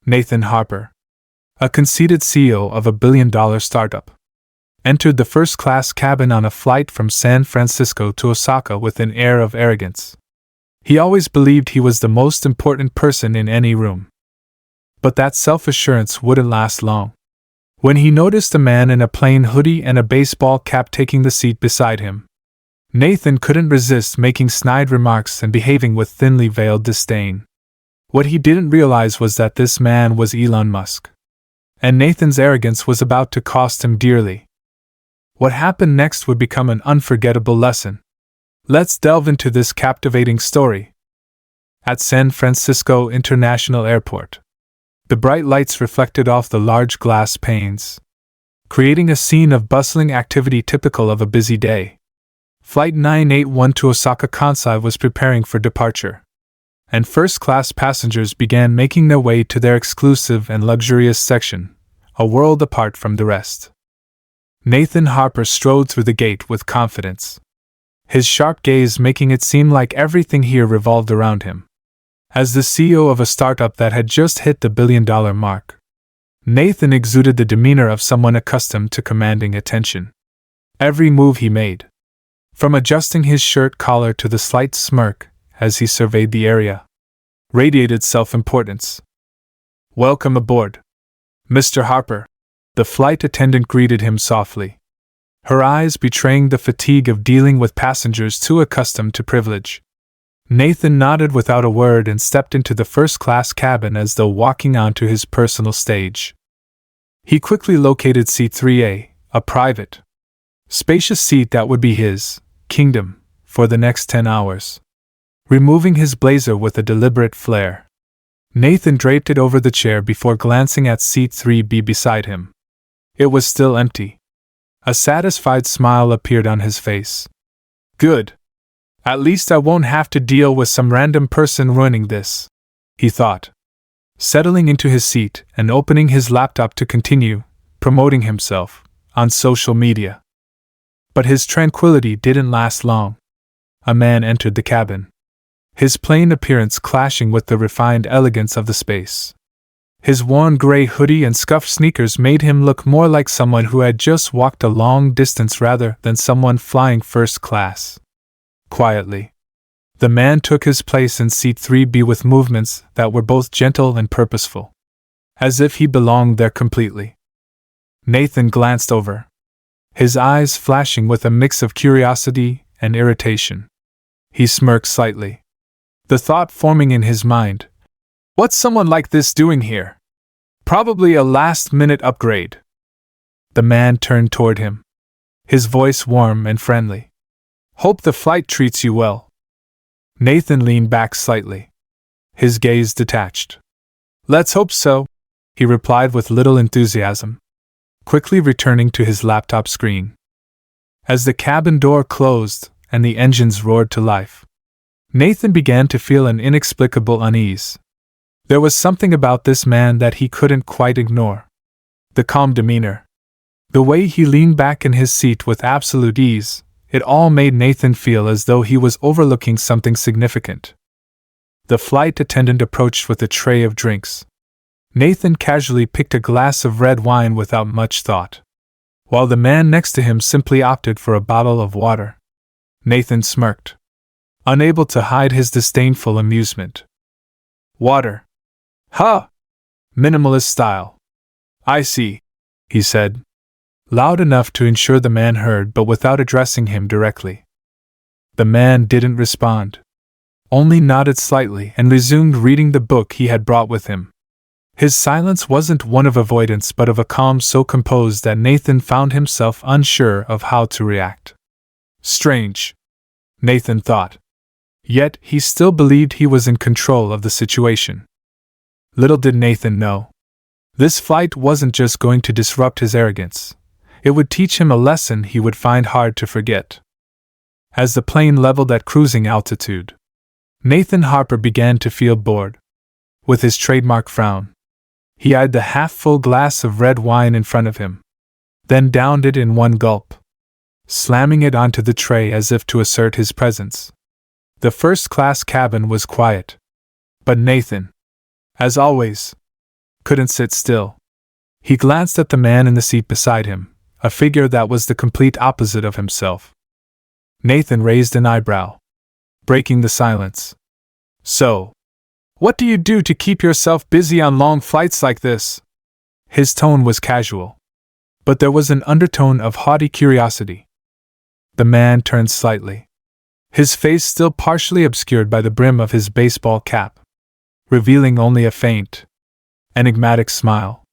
Nathan Harper, a conceited CEO of a billion-dollar startup, entered the first-class cabin on a flight from San Francisco to Osaka with an air of arrogance. He always believed he was the most important person in any room. But that self-assurance wouldn't last long. When he noticed a man in a plain hoodie and a baseball cap taking the seat beside him, Nathan couldn't resist making snide remarks and behaving with thinly veiled disdain. What he didn't realize was that this man was Elon Musk, and Nathan's arrogance was about to cost him dearly. What happened next would become an unforgettable lesson. Let's delve into this captivating story. At San Francisco International Airport, the bright lights reflected off the large glass panes, creating a scene of bustling activity typical of a busy day. Flight 981 to Osaka Kansai was preparing for departure, and first-class passengers began making their way to their exclusive and luxurious section, a world apart from the rest. Nathan Harper strode through the gate with confidence, his sharp gaze making it seem like everything here revolved around him. As the CEO of a startup that had just hit the billion-dollar mark, Nathan exuded the demeanor of someone accustomed to commanding attention. Every move he made, from adjusting his shirt collar to the slight smirk as he surveyed the area, radiated self-importance. "Welcome aboard, Mr. Harper," the flight attendant greeted him softly, her eyes betraying the fatigue of dealing with passengers too accustomed to privilege. Nathan nodded without a word and stepped into the first-class cabin as though walking onto his personal stage. He quickly located seat 3A, a private, spacious seat that would be his kingdom for the next 10 hours. Removing his blazer with a deliberate flair, Nathan draped it over the chair before glancing at seat 3B beside him. It was still empty. A satisfied smile appeared on his face. "Good. At least I won't have to deal with some random person ruining this," he thought, settling into his seat and opening his laptop to continue promoting himself on social media. But his tranquility didn't last long. A man entered the cabin, his plain appearance clashing with the refined elegance of the space. His worn gray hoodie and scuffed sneakers made him look more like someone who had just walked a long distance rather than someone flying first class. Quietly, the man took his place in seat 3B with movements that were both gentle and purposeful, as if he belonged there completely. Nathan glanced over, his eyes flashing with a mix of curiosity and irritation. He smirked slightly, the thought forming in his mind, "What's someone like this doing here? Probably a last-minute upgrade." The man turned toward him, his voice warm and friendly. "Hope the flight treats you well." Nathan leaned back slightly, his gaze detached. "Let's hope so," he replied with little enthusiasm, quickly returning to his laptop screen. As the cabin door closed and the engines roared to life, Nathan began to feel an inexplicable unease. There was something about this man that he couldn't quite ignore. The calm demeanor, the way he leaned back in his seat with absolute ease, it all made Nathan feel as though he was overlooking something significant. The flight attendant approached with a tray of drinks. Nathan casually picked a glass of red wine without much thought, while the man next to him simply opted for a bottle of water. Nathan smirked, unable to hide his disdainful amusement. "Water. Huh! Minimalist style. I see," he said, loud enough to ensure the man heard but without addressing him directly. The man didn't respond, only nodded slightly and resumed reading the book he had brought with him. His silence wasn't one of avoidance but of a calm so composed that Nathan found himself unsure of how to react. Strange, Nathan thought. Yet he still believed he was in control of the situation. Little did Nathan know, this flight wasn't just going to disrupt his arrogance. It would teach him a lesson he would find hard to forget. As the plane leveled at cruising altitude, Nathan Harper began to feel bored. With his trademark frown, he eyed the half-full glass of red wine in front of him, then downed it in one gulp, slamming it onto the tray as if to assert his presence. The first-class cabin was quiet, but Nathan, as always, couldn't sit still. He glanced at the man in the seat beside him, a figure that was the complete opposite of himself. Nathan raised an eyebrow, breaking the silence. So, what do you do to keep yourself busy on long flights like this? His tone was casual, but there was an undertone of haughty curiosity. The man turned slightly, his face still partially obscured by the brim of his baseball cap, revealing only a faint, enigmatic smile.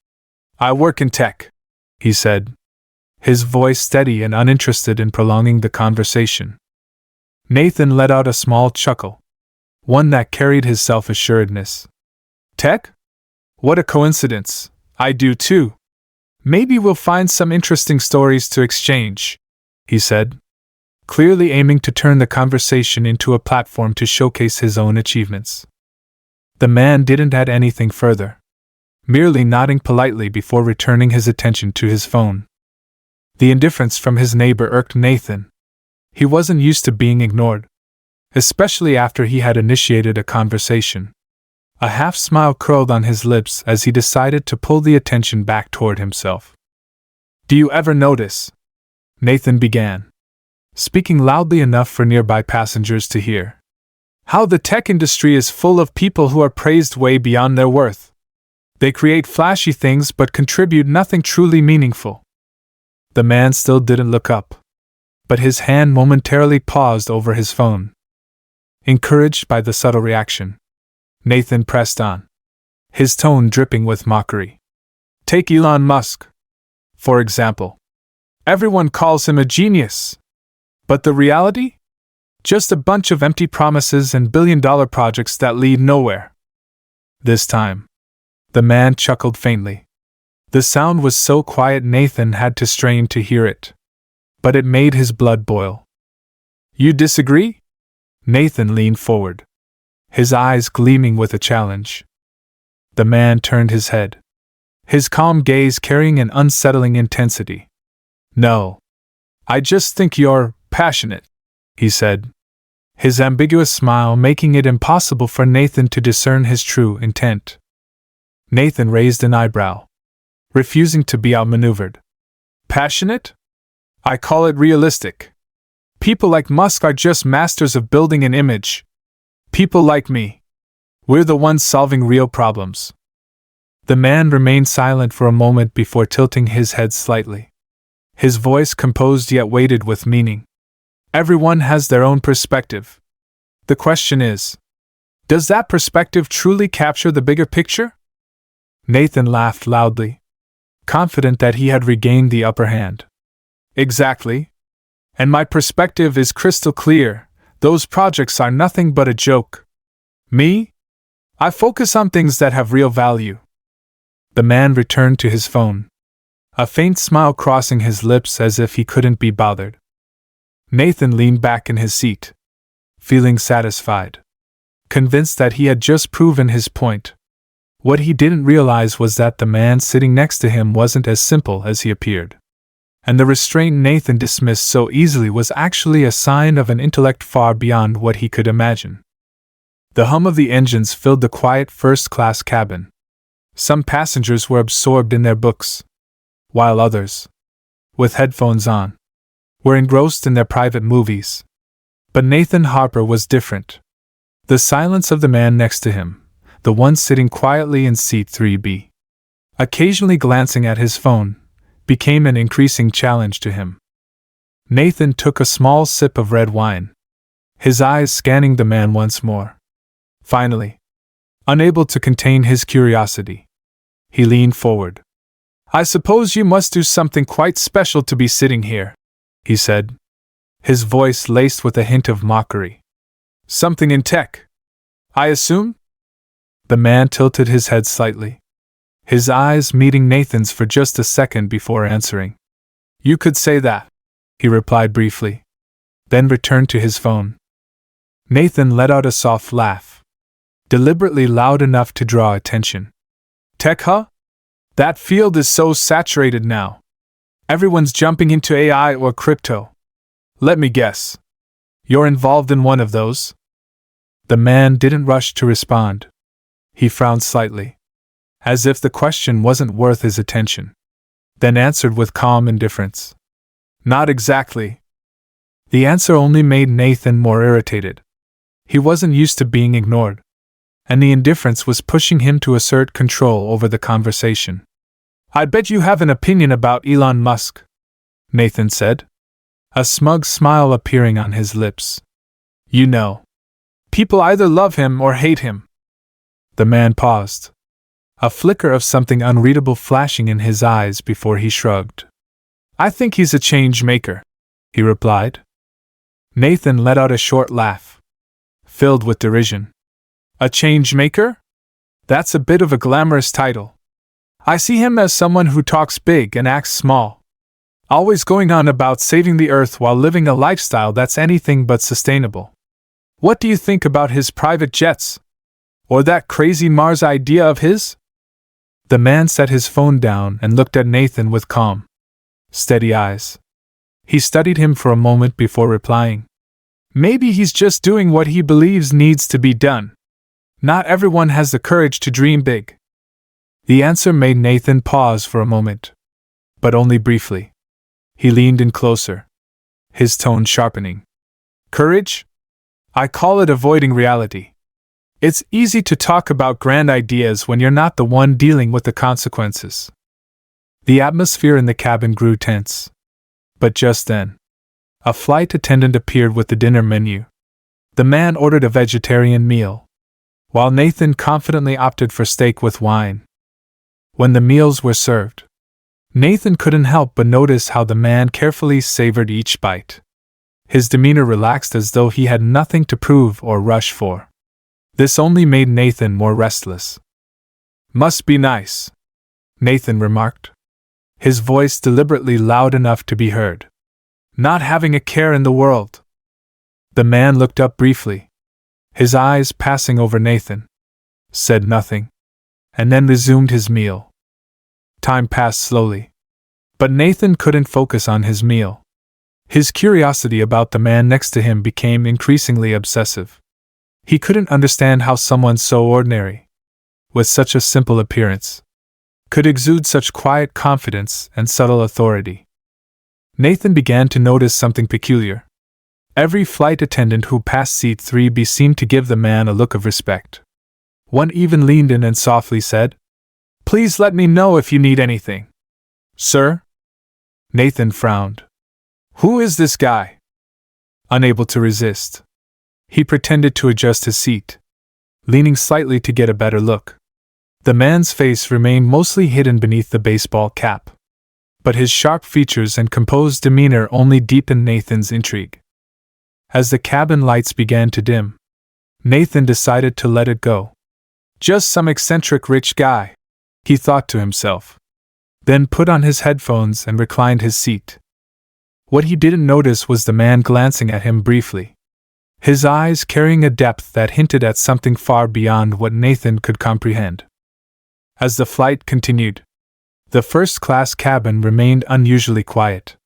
I work in tech, he said, his voice steady and uninterested in prolonging the conversation. Nathan let out a small chuckle, one that carried his self-assuredness. Tech? What a coincidence. I do too. Maybe we'll find some interesting stories to exchange, he said, clearly aiming to turn the conversation into a platform to showcase his own achievements. The man didn't add anything further, merely nodding politely before returning his attention to his phone. The indifference from his neighbor irked Nathan. He wasn't used to being ignored, especially after he had initiated a conversation. A half-smile curled on his lips as he decided to pull the attention back toward himself. Do you ever notice? Nathan began, speaking loudly enough for nearby passengers to hear. How the tech industry is full of people who are praised way beyond their worth. They create flashy things but contribute nothing truly meaningful. The man still didn't look up, but his hand momentarily paused over his phone. Encouraged by the subtle reaction, Nathan pressed on, his tone dripping with mockery. Take Elon Musk, for example. Everyone calls him a genius. But the reality? Just a bunch of empty promises and billion-dollar projects that lead nowhere. This time, the man chuckled faintly. The sound was so quiet Nathan had to strain to hear it. But it made his blood boil. You disagree? Nathan leaned forward, his eyes gleaming with a challenge. The man turned his head, his calm gaze carrying an unsettling intensity. No. I just think you're passionate, he said, his ambiguous smile making it impossible for Nathan to discern his true intent. Nathan raised an eyebrow, refusing to be outmaneuvered. Passionate? I call it realistic. People like Musk are just masters of building an image. People like me, we're the ones solving real problems. The man remained silent for a moment before tilting his head slightly, his voice composed yet weighted with meaning. Everyone has their own perspective. The question is, does that perspective truly capture the bigger picture? Nathan laughed loudly, confident that he had regained the upper hand. Exactly. And my perspective is crystal clear. Those projects are nothing but a joke. Me? I focus on things that have real value. The man returned to his phone, a faint smile crossing his lips as if he couldn't be bothered. Nathan leaned back in his seat, feeling satisfied, convinced that he had just proven his point. What he didn't realize was that the man sitting next to him wasn't as simple as he appeared. And the restraint Nathan dismissed so easily was actually a sign of an intellect far beyond what he could imagine. The hum of the engines filled the quiet first-class cabin. Some passengers were absorbed in their books, while others, with headphones on, were engrossed in their private movies. But Nathan Harper was different. The silence of the man next to him, the one sitting quietly in seat 3B, occasionally glancing at his phone, became an increasing challenge to him. Nathan took a small sip of red wine, his eyes scanning the man once more. Finally, unable to contain his curiosity, he leaned forward. I suppose you must do something quite special to be sitting here, he said, his voice laced with a hint of mockery. Something in tech, I assume? The man tilted his head slightly, his eyes meeting Nathan's for just a second before answering. You could say that, he replied briefly, then returned to his phone. Nathan let out a soft laugh, deliberately loud enough to draw attention. Tech, huh? That field is so saturated now. Everyone's jumping into AI or crypto. Let me guess. You're involved in one of those? The man didn't rush to respond. He frowned slightly, as if the question wasn't worth his attention, then answered with calm indifference. Not exactly. The answer only made Nathan more irritated. He wasn't used to being ignored, and the indifference was pushing him to assert control over the conversation. I bet you have an opinion about Elon Musk, Nathan said, a smug smile appearing on his lips. You know, people either love him or hate him. The man paused, a flicker of something unreadable flashing in his eyes before he shrugged. I think he's a change maker, he replied. Nathan let out a short laugh, filled with derision. A change maker? That's a bit of a glamorous title. I see him as someone who talks big and acts small, always going on about saving the earth while living a lifestyle that's anything but sustainable. What do you think about his private jets? Or that crazy Mars idea of his? The man set his phone down and looked at Nathan with calm, steady eyes. He studied him for a moment before replying. Maybe he's just doing what he believes needs to be done. Not everyone has the courage to dream big. The answer made Nathan pause for a moment, but only briefly. He leaned in closer, his tone sharpening. Courage? I call it avoiding reality. It's easy to talk about grand ideas when you're not the one dealing with the consequences. The atmosphere in the cabin grew tense. But just then, a flight attendant appeared with the dinner menu. The man ordered a vegetarian meal, while Nathan confidently opted for steak with wine. When the meals were served, Nathan couldn't help but notice how the man carefully savored each bite. His demeanor relaxed as though he had nothing to prove or rush for. This only made Nathan more restless. Must be nice, Nathan remarked, his voice deliberately loud enough to be heard. Not having a care in the world. The man looked up briefly, his eyes passing over Nathan, said nothing, and then resumed his meal. Time passed slowly, but Nathan couldn't focus on his meal. His curiosity about the man next to him became increasingly obsessive. He couldn't understand how someone so ordinary, with such a simple appearance, could exude such quiet confidence and subtle authority. Nathan began to notice something peculiar. Every flight attendant who passed seat 3B seemed to give the man a look of respect. One even leaned in and softly said, Please let me know if you need anything. Sir? Nathan frowned. Who is this guy? Unable to resist, he pretended to adjust his seat, leaning slightly to get a better look. The man's face remained mostly hidden beneath the baseball cap, but his sharp features and composed demeanor only deepened Nathan's intrigue. As the cabin lights began to dim, Nathan decided to let it go. Just some eccentric rich guy, he thought to himself, then put on his headphones and reclined his seat. What he didn't notice was the man glancing at him briefly, his eyes carrying a depth that hinted at something far beyond what Nathan could comprehend. As the flight continued, the first-class cabin remained unusually quiet,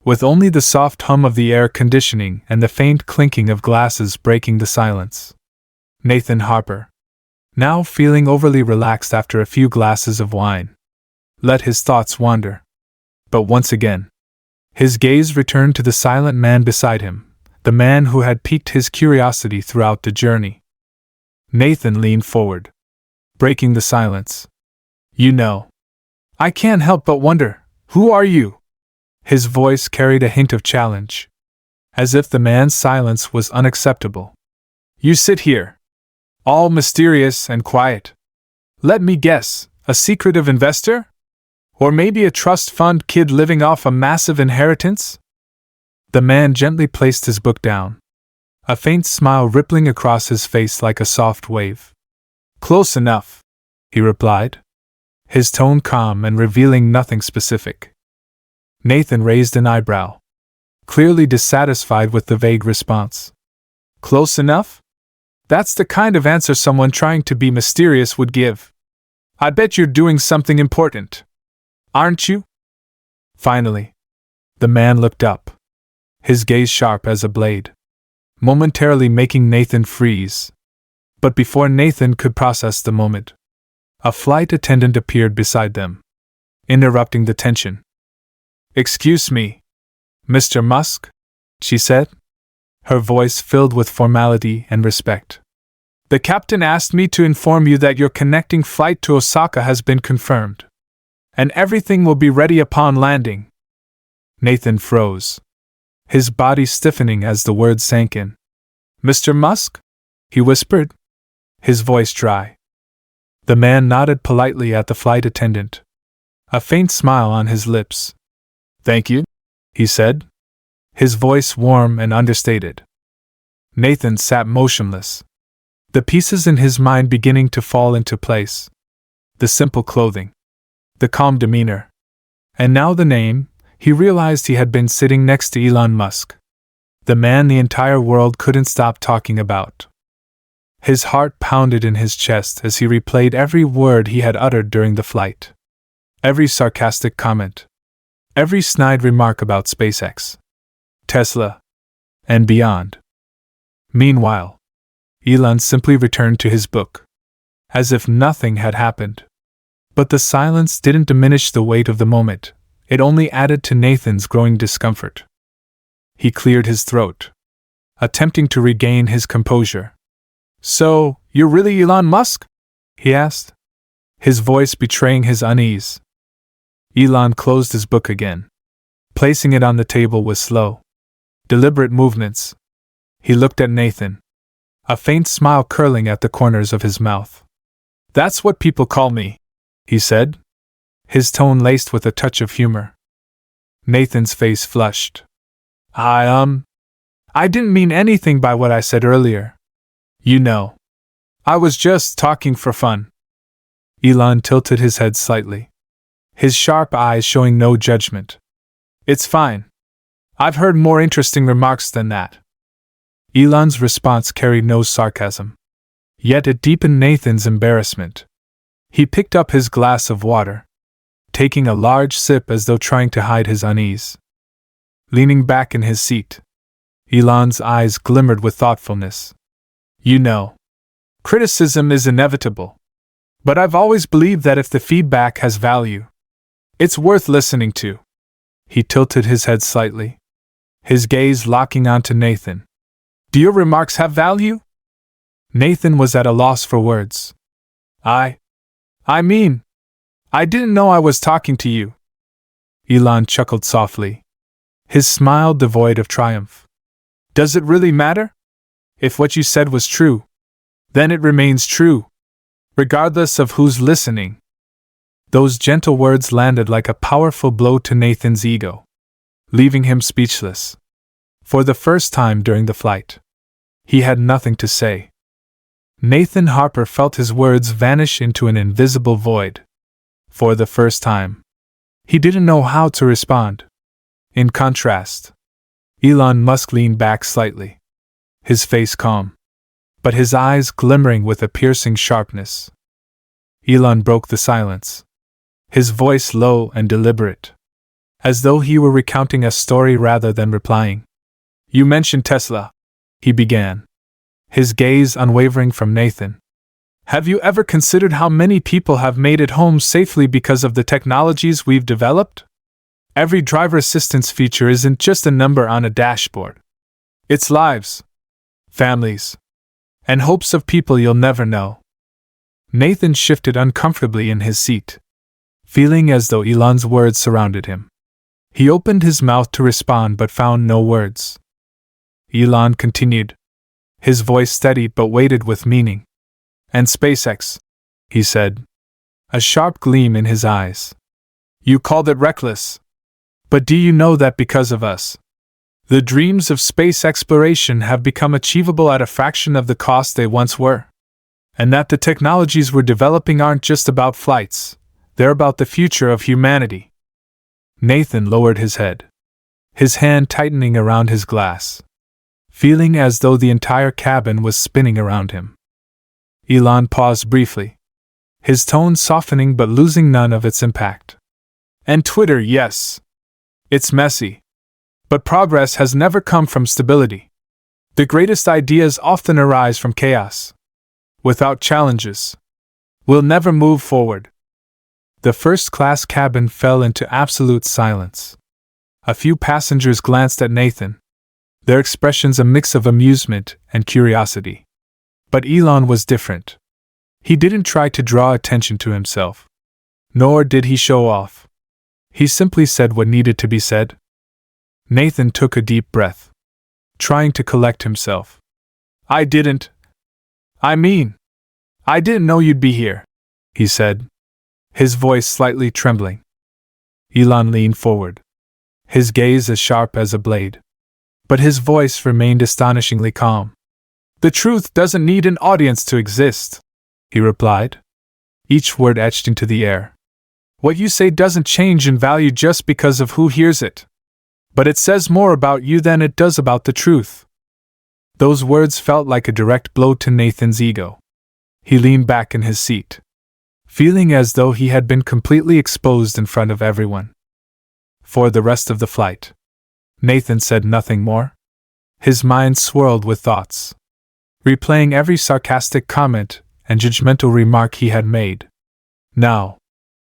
with only the soft hum of the air conditioning and the faint clinking of glasses breaking the silence. Nathan Harper, now feeling overly relaxed after a few glasses of wine, let his thoughts wander. But once again, his gaze returned to the silent man beside him, the man who had piqued his curiosity throughout the journey. Nathan leaned forward, breaking the silence. You know, I can't help but wonder, who are you? His voice carried a hint of challenge, as if the man's silence was unacceptable. You sit here, all mysterious and quiet. Let me guess, a secretive investor? Or maybe a trust fund kid living off a massive inheritance? The man gently placed his book down, a faint smile rippling across his face like a soft wave. Close enough, he replied, his tone calm and revealing nothing specific. Nathan raised an eyebrow, clearly dissatisfied with the vague response. Close enough? That's the kind of answer someone trying to be mysterious would give. I bet you're doing something important. Aren't you? Finally, the man looked up, his gaze sharp as a blade, momentarily making Nathan freeze. But before Nathan could process the moment, A flight attendant appeared beside them, interrupting the tension. "Excuse me, Mr. Musk?" she said, her voice filled with formality and respect. "The captain asked me to inform you that your connecting flight to Osaka has been confirmed, and everything will be ready upon landing." Nathan froze, his body stiffening as the words sank in. "Mr. Musk?" he whispered, his voice dry. The man nodded politely at the flight attendant, a faint smile on his lips. "Thank you," he said, his voice warm and understated. Nathan sat motionless, the pieces in his mind beginning to fall into place. The simple clothing, the calm demeanor, and now the name. He realized he had been sitting next to Elon Musk, the man the entire world couldn't stop talking about. His heart pounded in his chest as he replayed every word he had uttered during the flight. Every sarcastic comment, every snide remark about SpaceX, Tesla, and beyond. Meanwhile, Elon simply returned to his book, as if nothing had happened. But the silence didn't diminish the weight of the moment, it only added to Nathan's growing discomfort. He cleared his throat, attempting to regain his composure. "So, you're really Elon Musk?" he asked, his voice betraying his unease. Elon closed his book again, placing it on the table with slow, deliberate movements. He looked at Nathan, a faint smile curling at the corners of his mouth. "That's what people call me," he said, his tone laced with a touch of humor. Nathan's face flushed. I didn't mean anything by what I said earlier. You know, I was just talking for fun." Elon tilted his head slightly, his sharp eyes showing no judgment. "It's fine. I've heard more interesting remarks than that." Elon's response carried no sarcasm, yet it deepened Nathan's embarrassment. He picked up his glass of water, taking a large sip as though trying to hide his unease. Leaning back in his seat, Elon's eyes glimmered with thoughtfulness. "You know, criticism is inevitable. But I've always believed that if the feedback has value, it's worth listening to." He tilted his head slightly, his gaze locking onto Nathan. "Do your remarks have value?" Nathan was at a loss for words. I mean, I didn't know I was talking to you." Elon chuckled softly, his smile devoid of triumph. "Does it really matter? If what you said was true, then it remains true, regardless of who's listening." Those gentle words landed like a powerful blow to Nathan's ego, leaving him speechless. For the first time during the flight, he had nothing to say. Nathan Harper felt his words vanish into an invisible void. For the first time, he didn't know how to respond. In contrast, Elon Musk leaned back slightly, his face calm, but his eyes glimmering with a piercing sharpness. Elon broke the silence, his voice low and deliberate, as though he were recounting a story rather than replying. "You mentioned Tesla," he began, his gaze unwavering from Nathan. "Have you ever considered how many people have made it home safely because of the technologies we've developed? Every driver assistance feature isn't just a number on a dashboard. It's lives, families, and hopes of people you'll never know." Nathan shifted uncomfortably in his seat, feeling as though Elon's words surrounded him. He opened his mouth to respond but found no words. Elon continued, his voice steady but weighted with meaning. "And SpaceX," he said, a sharp gleam in his eyes. "You called it reckless. But do you know that because of us, the dreams of space exploration have become achievable at a fraction of the cost they once were? And that the technologies we're developing aren't just about flights, they're about the future of humanity." Nathan lowered his head, his hand tightening around his glass, feeling as though the entire cabin was spinning around him. Elon paused briefly, his tone softening but losing none of its impact. "And Twitter, yes. It's messy. But progress has never come from stability. The greatest ideas often arise from chaos. Without challenges, We'll never move forward. The first-class cabin fell into absolute silence. A few passengers glanced at Nathan, their expressions a mix of amusement and curiosity. But Elon was different. He didn't try to draw attention to himself. Nor did he show off. He simply said what needed to be said. Nathan took a deep breath, trying to collect himself. I didn't know you'd be here, he said, his voice slightly trembling. Elon leaned forward, his gaze as sharp as a blade. But his voice remained astonishingly calm. The truth doesn't need an audience to exist, he replied, each word etched into the air. What you say doesn't change in value just because of who hears it. But it says more about you than it does about the truth. Those words felt like a direct blow to Nathan's ego. He leaned back in his seat, feeling as though he had been completely exposed in front of everyone. For the rest of the flight, Nathan said nothing more. His mind swirled with thoughts, replaying every sarcastic comment and judgmental remark he had made. Now,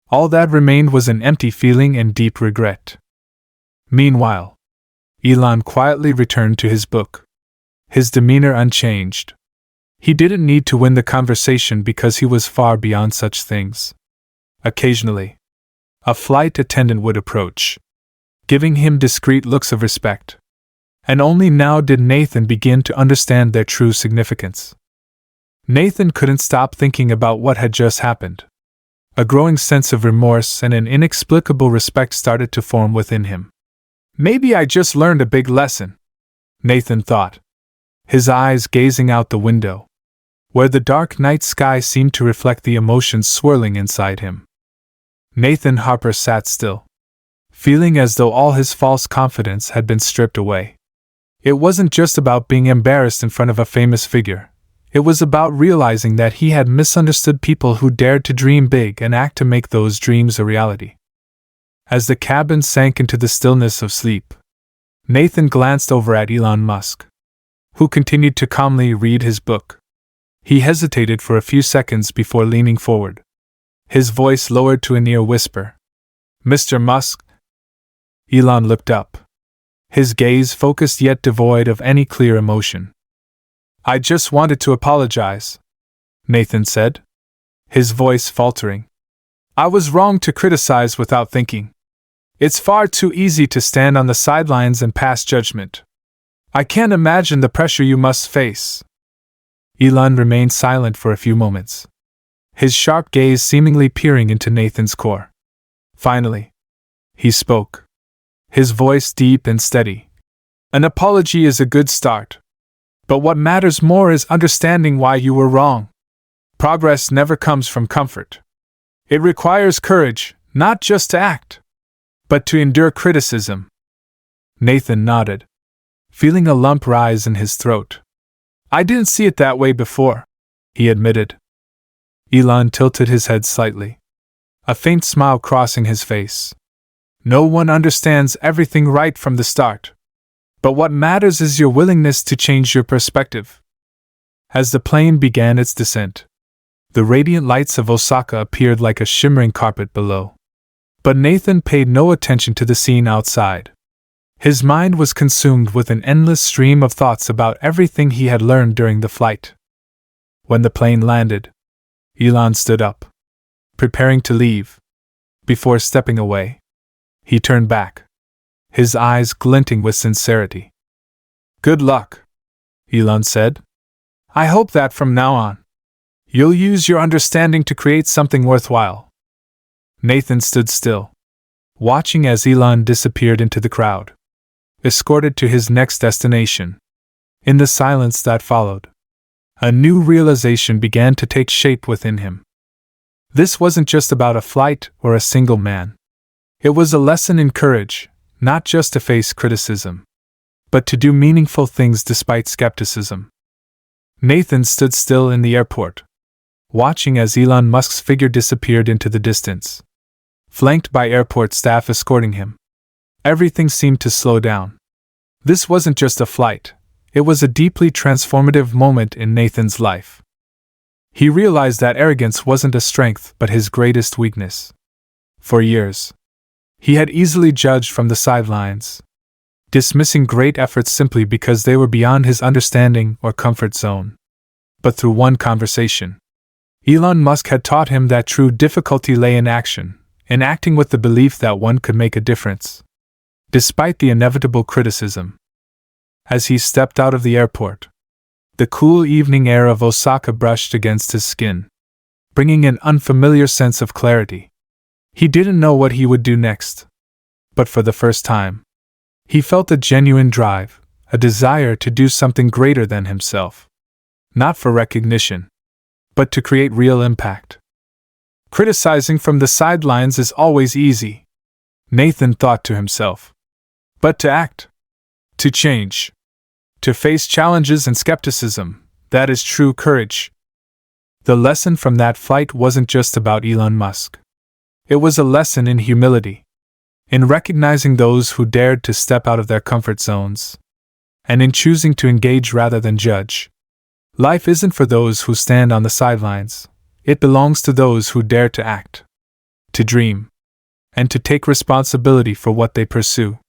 all that remained was an empty feeling and deep regret. Meanwhile, Elon quietly returned to his book, his demeanor unchanged. He didn't need to win the conversation because he was far beyond such things. Occasionally, a flight attendant would approach, giving him discreet looks of respect. And only now did Nathan begin to understand their true significance. Nathan couldn't stop thinking about what had just happened. A growing sense of remorse and an inexplicable respect started to form within him. Maybe I just learned a big lesson, Nathan thought, his eyes gazing out the window, where the dark night sky seemed to reflect the emotions swirling inside him. Nathan Harper sat still, feeling as though all his false confidence had been stripped away. It wasn't just about being embarrassed in front of a famous figure. It was about realizing that he had misunderstood people who dared to dream big and act to make those dreams a reality. As the cabin sank into the stillness of sleep, Nathan glanced over at Elon Musk, who continued to calmly read his book. He hesitated for a few seconds before leaning forward, his voice lowered to a near whisper. Mr. Musk? Elon looked up, his gaze focused yet devoid of any clear emotion. I just wanted to apologize, Nathan said, his voice faltering. I was wrong to criticize without thinking. It's far too easy to stand on the sidelines and pass judgment. I can't imagine the pressure you must face. Elon remained silent for a few moments, his sharp gaze seemingly peering into Nathan's core. Finally, he spoke, his voice deep and steady. An apology is a good start. But what matters more is understanding why you were wrong. Progress never comes from comfort. It requires courage, not just to act, but to endure criticism. Nathan nodded, feeling a lump rise in his throat. I didn't see it that way before, he admitted. Elon tilted his head slightly, a faint smile crossing his face. No one understands everything right from the start. But what matters is your willingness to change your perspective. As the plane began its descent, the radiant lights of Osaka appeared like a shimmering carpet below. But Nathan paid no attention to the scene outside. His mind was consumed with an endless stream of thoughts about everything he had learned during the flight. When the plane landed, Elon stood up, preparing to leave. Before stepping away, he turned back, his eyes glinting with sincerity. Good luck, Elon said. I hope that from now on, you'll use your understanding to create something worthwhile. Nathan stood still, watching as Elon disappeared into the crowd, escorted to his next destination. In the silence that followed, a new realization began to take shape within him. This wasn't just about a flight or a single man. It was a lesson in courage, not just to face criticism, but to do meaningful things despite skepticism. Nathan stood still in the airport, watching as Elon Musk's figure disappeared into the distance, flanked by airport staff escorting him. Everything seemed to slow down. This wasn't just a flight, it was a deeply transformative moment in Nathan's life. He realized that arrogance wasn't a strength but his greatest weakness. For years, he had easily judged from the sidelines, dismissing great efforts simply because they were beyond his understanding or comfort zone. But through one conversation, Elon Musk had taught him that true difficulty lay in action, in acting with the belief that one could make a difference, despite the inevitable criticism. As he stepped out of the airport, the cool evening air of Osaka brushed against his skin, bringing an unfamiliar sense of clarity. He didn't know what he would do next, but for the first time, he felt a genuine drive, a desire to do something greater than himself. Not for recognition, but to create real impact. Criticizing from the sidelines is always easy, Nathan thought to himself. But to act, to change, to face challenges and skepticism, that is true courage. The lesson from that flight wasn't just about Elon Musk. It was a lesson in humility, in recognizing those who dared to step out of their comfort zones, and in choosing to engage rather than judge. Life isn't for those who stand on the sidelines, it belongs to those who dare to act, to dream, and to take responsibility for what they pursue.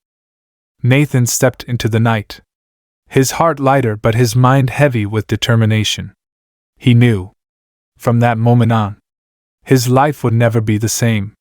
Nathan stepped into the night, his heart lighter but his mind heavy with determination. He knew, from that moment on, his life would never be the same.